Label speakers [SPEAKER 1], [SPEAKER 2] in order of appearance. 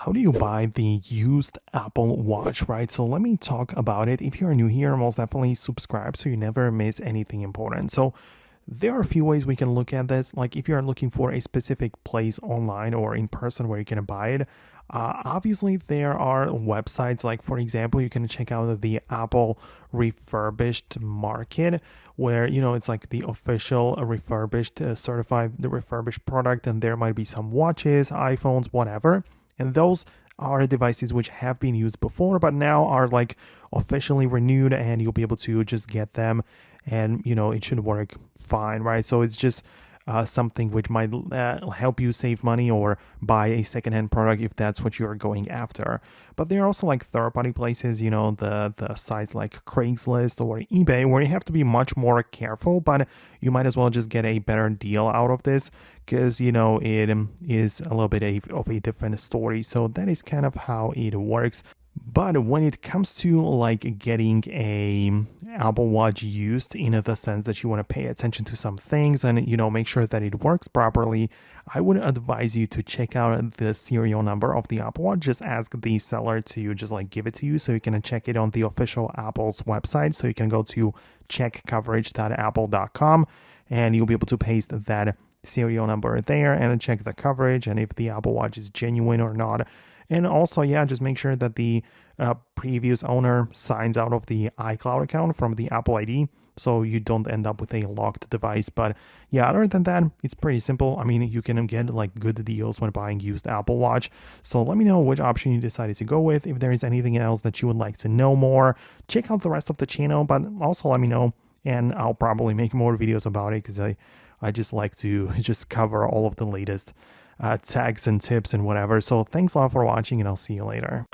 [SPEAKER 1] How do you buy the used Apple Watch, right? So let me talk about it. If you're new here, most definitely subscribe so you never miss anything important. So there are a few ways we can look at this. Like if you're looking for a specific place online or in person where you can buy it, obviously there are websites like, for example, you can check out the Apple refurbished market where, it's like the official refurbished, certified the refurbished product, and there might be some watches, iPhones, whatever. And those are devices which have been used before but now are like officially renewed, and you'll be able to just get them, and it should work fine, right? So it's just something which might help you save money or buy a secondhand product if that's what you're going after. But there are also like third-party places, the sites like Craigslist or eBay, where you have to be much more careful, but you might as well just get a better deal out of this because it is a little bit of a different story. So that is kind of how it works. But when it comes to like getting a Apple Watch used, in the sense that you want to pay attention to some things and make sure that it works properly, I would advise you to check out the serial number of the Apple Watch. Just ask the seller to just like give it to you, so you can check it on the official Apple's website. So you can go to checkcoverage.apple.com and you'll be able to paste that serial number there and check the coverage and if the Apple Watch is genuine or not. And also, yeah, just make sure that the previous owner signs out of the iCloud account from the Apple ID so you don't end up with a locked device. But yeah, other than that, it's pretty simple. I mean, you can get like good deals when buying used Apple Watch. So let me know which option you decided to go with. If there is anything else that you would like to know more, check out the rest of the channel, but also let me know, and I'll probably make more videos about it because I just like to just cover all of the latest tags and tips and whatever. So thanks a lot for watching, and I'll see you later.